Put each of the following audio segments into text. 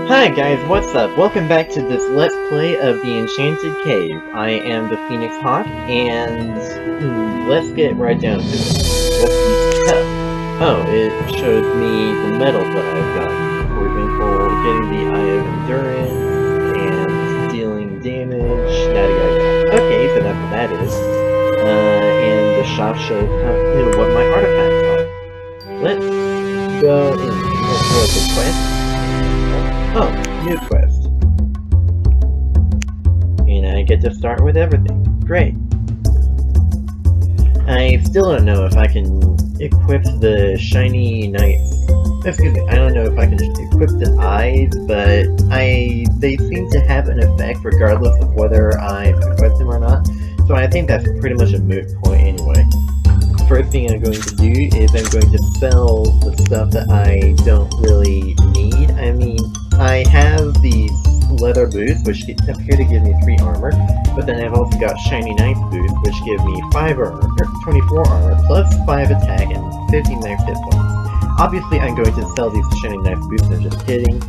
Hi guys, what's up? Welcome back to this Let's Play of the Enchanted Cave. I am the Phoenix Hawk, and let's get right down to it. What's the stuff? Oh, it shows me the medals that I've gotten. For example, getting the Eye of Endurance, and dealing damage, yada yada yada. Okay, so that's what that is. And the shop shows what my artifacts are. Let's go in. Let's go to the quest. Oh, new quest. And I get to start with everything. Great. I still don't know if I can equip the shiny knights. Excuse me, I don't know if I can equip the eyes, but they seem to have an effect regardless of whether I equip them or not. So I think that's pretty much a moot point anyway. First thing I'm going to do is I'm going to sell the stuff that I don't really need. I mean, I have these leather boots, which appear to give me 3 armor, but then I've also got shiny knife boots, which give me 5 armor, or 24 armor, plus 5 attack and 50 max hit points. Obviously, I'm going to sell these shiny knife boots, I'm just kidding.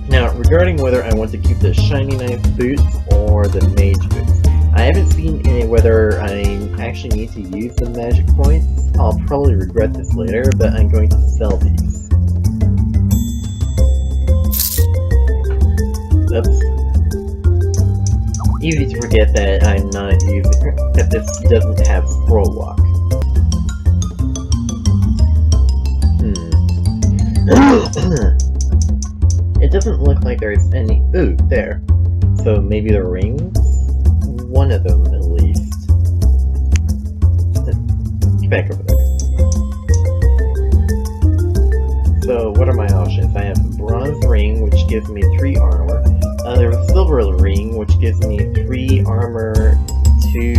Now, regarding whether I want to keep the shiny knife boots or the mage boots, I haven't seen whether I actually need to use the magic points. I'll probably regret this later, but I'm going to sell these. Oops. Easy to forget that I'm not using that this doesn't have scroll walk. It doesn't look like there's any. Ooh, there. So maybe the rings? One of them at least. Get back over there. So what are my options? I have the bronze ring, which gives me 3 armor. There's a silver ring, which gives me 3 armor to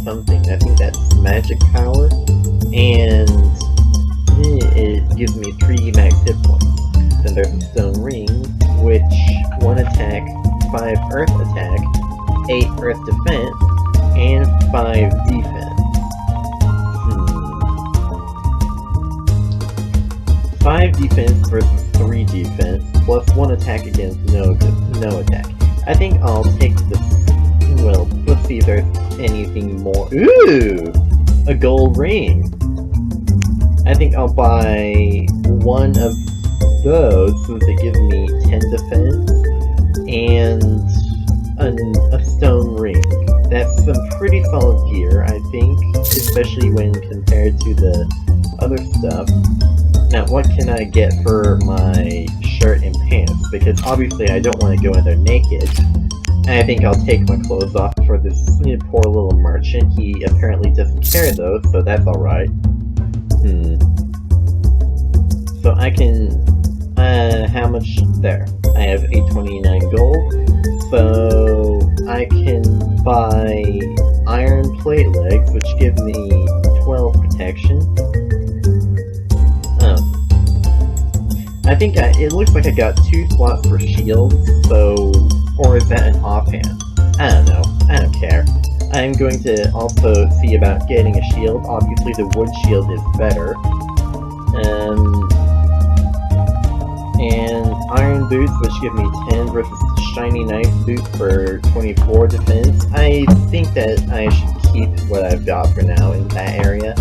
something. I think that's magic power. And it gives me 3 max hit points. Then there's a stone ring, which 1 attack, 5 earth attack, 8 earth defense, and 5 defense. 5 defense versus 3 defense, plus 1 attack against no attack. I think I'll take this. Well, let's see if there's anything more. Ooh! A gold ring! I think I'll buy 1 of those since it gives me 10 defense, and a stone ring. That's some pretty solid gear, I think, especially when compared to the other stuff. Now, what can I get for my shirt and pants? Because obviously I don't want to go in there naked. And I think I'll take my clothes off for this poor little merchant. He apparently doesn't carry those, so that's alright. So I can... how much? There. I have 829 gold. So I can buy iron plate legs, which give me 12 protection. I think it looks like I got 2 slots for shields, so... Or is that an offhand? I don't know. I don't care. I'm going to also see about getting a shield. Obviously the wood shield is better. And iron boots, which give me 10 versus shiny knife boots for 24 defense. I think that I should keep what I've got for now in that area.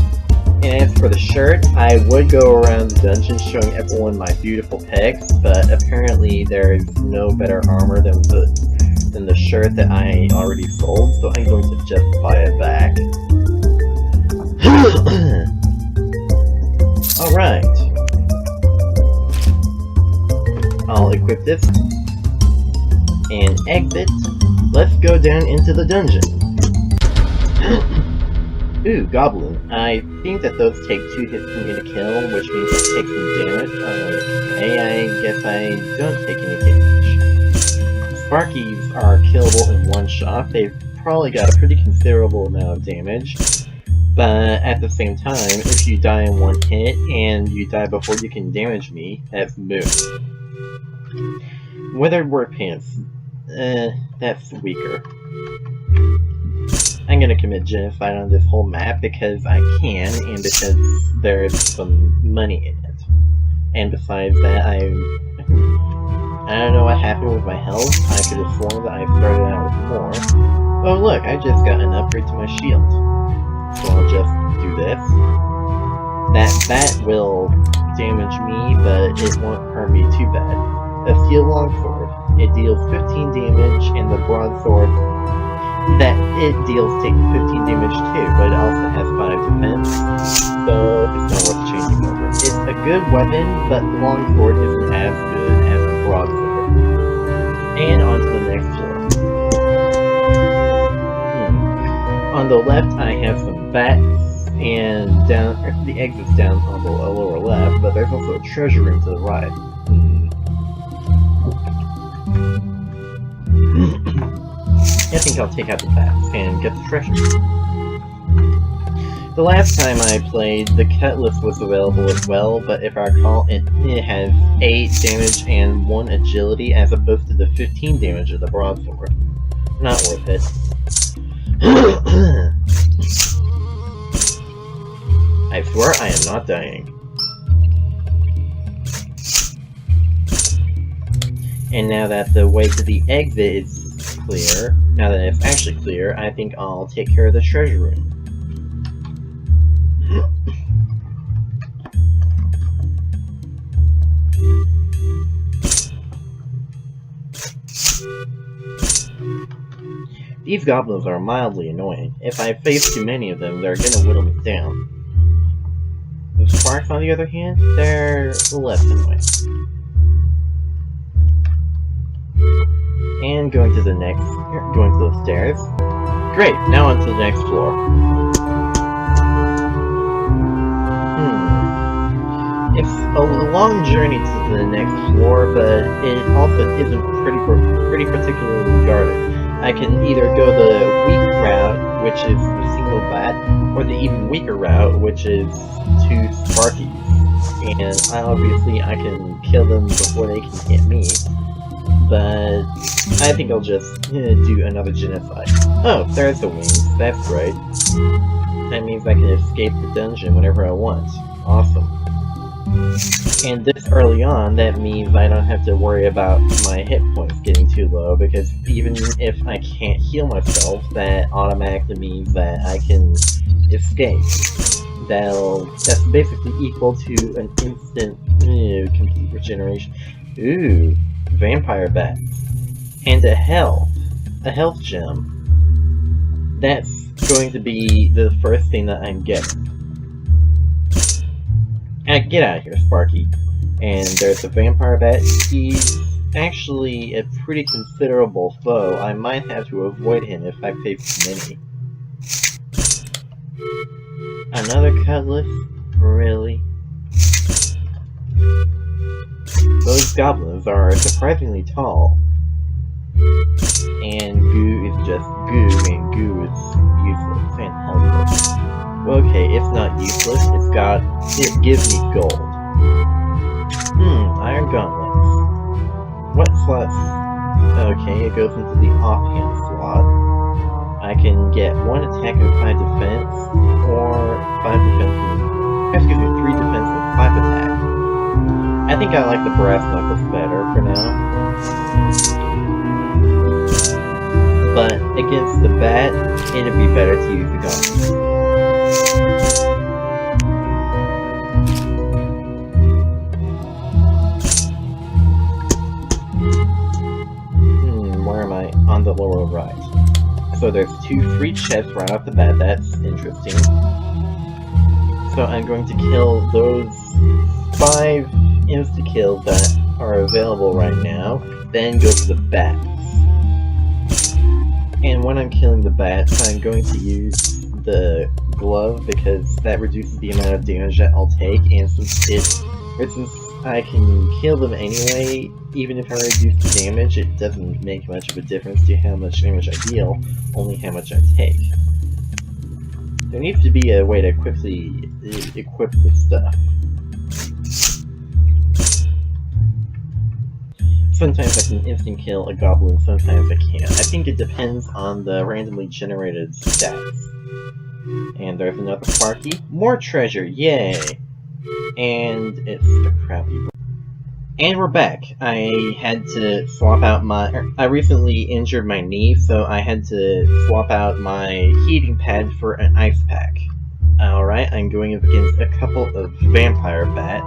And as for the shirt, I would go around the dungeon showing everyone my beautiful pecs, but apparently there is no better armor than the shirt that I already sold, so I'm going to just buy it back. Alright. I'll equip this. And exit. Let's go down into the dungeon. Ooh, goblin. I think that those take 2 hits for me to kill, which means I take some damage. Okay, I guess I don't take any damage. Sparkies are killable in 1 shot. They've probably got a pretty considerable amount of damage. But at the same time, if you die in 1 hit, and you die before you can damage me, that's moot. Weathered work pants. That's weaker. I'm gonna commit genocide on this whole map because I can, and because there's some money in it. And besides that, I don't know what happened with my health. I could have sworn that I started out with more. Oh look, I just got an upgrade to my shield. So I'll just do this. That will damage me, but it won't hurt me too bad. A steel longsword. It deals 15 damage, and the broadsword that it deals take 15 damage too, but it also has 5 defense, so it's not worth changing over. It's a good weapon, but the longsword isn't as good as the broadsword. And on to the next floor. On the left, I have some bats, and down the exit's down on the lower left, but there's also a treasure room to the right. I think I'll take out the bats and get the treasure. The last time I played, the cutlass was available as well, but if I recall, it has 8 damage and 1 agility as opposed to the 15 damage of the broadsword. Not worth it. I swear I am not dying. And now that the way to the exit is clear, now that it's actually clear, I think I'll take care of the treasure room. These goblins are mildly annoying. If I face too many of them, they're gonna whittle me down. The sparks, on the other hand, they're less annoying. And going to the stairs. Great, now on to the next floor. It's a long journey to the next floor, but it also isn't pretty particularly guarded. I can either go the weak route, which is the single bat, or the even weaker route, which is 2 Sparkies. And obviously I can kill them before they can hit me. But I think I'll just do another genocide. Oh, there's the wings. That's great. That means I can escape the dungeon whenever I want. Awesome. And this early on, that means I don't have to worry about my hit points getting too low, because even if I can't heal myself, that automatically means that I can escape. That's basically equal to an instant complete regeneration. Ooh. Vampire bats. And a health gem. That's going to be the first thing that I'm getting. Get out of here, Sparky. And there's the vampire bat. He's actually a pretty considerable foe. I might have to avoid him if I face too many. Another cutlass? Really? Those goblins are surprisingly tall. And goo is just goo, and goo is useless and helpless. Well, okay, it's not useless, it gives me gold. Iron gauntlets. What slots? Okay, it goes into the offhand slot. I can get 1 attack and 5 defense, or 3 defense and 5 attack. I think I like the brass knuckles better for now. But against the bat, it'd be better to use the gauntlets. Where am I? On the lower right. So there's 2 free chests right off the bat, that's interesting. So I'm going to kill those 5 insta-kills that are available right now, then go for the bats. And when I'm killing the bats, I'm going to use the glove because that reduces the amount of damage that I'll take, and since I can kill them anyway, even if I reduce the damage, it doesn't make much of a difference to how much damage I deal, only how much I take. There needs to be a way to quickly equip this stuff. Sometimes I can instant kill a goblin, sometimes I can't. I think it depends on the randomly generated stats. And there's another Sparky. More treasure, yay! And it's a crappy And we're back. I had to swap out I recently injured my knee, so I had to swap out my heating pad for an ice pack. Alright, I'm going up against a couple of vampire bats.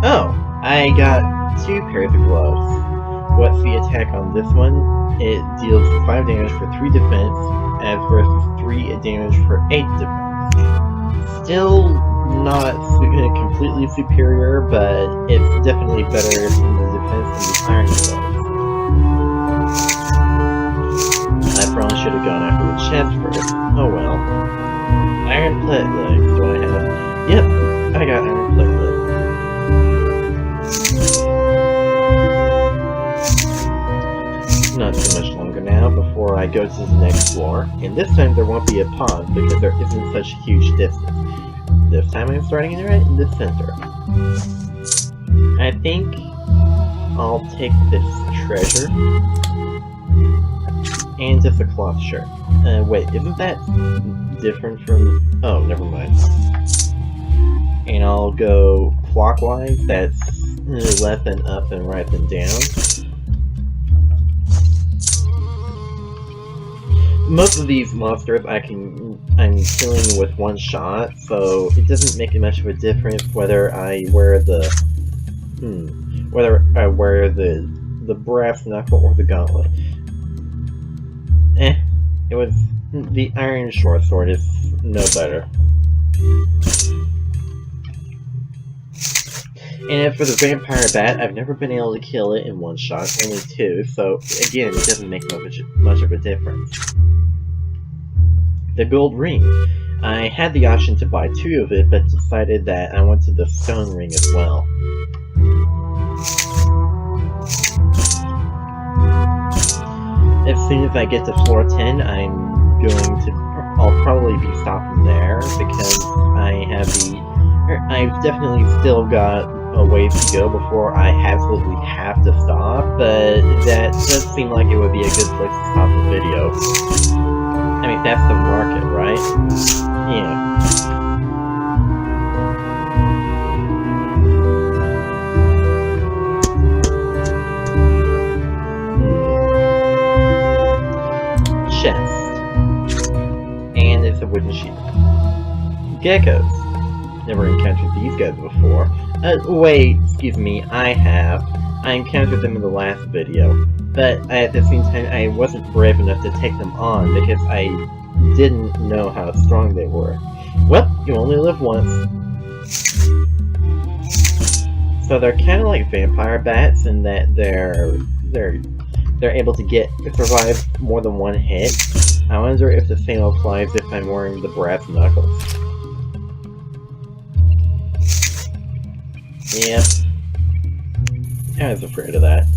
Oh, I got 2 pairs of gloves. What's the attack on this one? It deals 5 damage for 3 defense, as versus 3 damage for 8 defense. Still not completely superior, but it's definitely better than the defense and the iron gloves. I probably should have gone after the chest first. Oh well. Iron platelets, do I have? Yep, I got iron platelets. Not too much longer now before I go to the next floor, and this time there won't be a pause because there isn't such a huge distance. This time I'm starting right in the center. I think I'll take this treasure and just a cloth shirt. Wait, isn't that different from... Oh, never mind. And I'll go clockwise, that's left and up and right and down. Most of these monsters I'm killing with one shot, so it doesn't make much of a difference whether I wear the the brass knuckle or the gauntlet. It was the iron short sword is no better. And as for the vampire bat, I've never been able to kill it in one shot, only 2, so again, it doesn't make much of a difference. The gold ring. I had the option to buy 2 of it, but decided that I wanted the stone ring as well. As soon as I get to floor 10, I'll probably be stopping there, because I've definitely still got a ways to go before I absolutely have to stop, but that does seem like it would be a good place to stop the video. I mean, that's the market, right? Yeah. Chest. And it's a wooden shield. Geckos. Never encountered these guys before. Wait, excuse me, I encountered them in the last video. But at the same time, I wasn't brave enough to take them on because I didn't know how strong they were. Well, you only live once. So they're kind of like vampire bats in that they're able to survive more than one hit. I wonder if the same applies if I'm wearing the brass knuckles. Yep. I was afraid of that.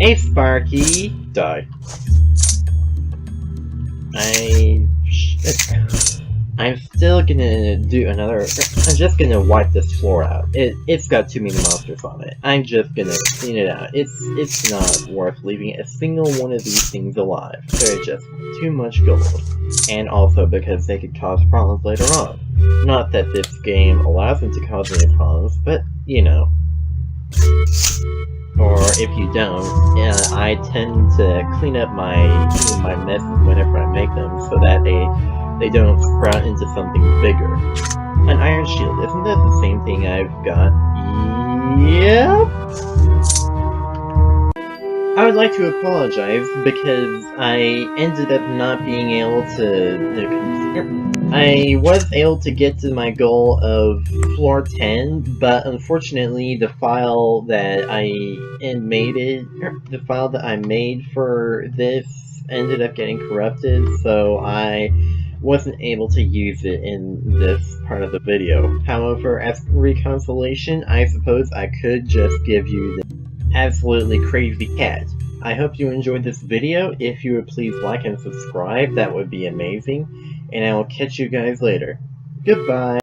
Hey, Sparky! Die. I'm still gonna do another... I'm just gonna wipe this floor out. It's got too many monsters on it. I'm just gonna clean it out. It's not worth leaving a single one of these things alive. They're just too much gold. And also because they could cause problems later on. Not that this game allows them to cause any problems, but, you know. Or if you don't, I tend to clean up my messes whenever I make them so that they don't sprout into something bigger. An iron shield, isn't that the same thing I've got? Yep! I would like to apologize because I ended up not being able to... I was able to get to my goal of floor 10, but unfortunately the file that I made for this ended up getting corrupted, so I wasn't able to use it in this part of the video. However, as reconsolation, I suppose I could just give you the absolutely crazy cat. I hope you enjoyed this video. If you would please like and subscribe, that would be amazing. And I will catch you guys later. Goodbye!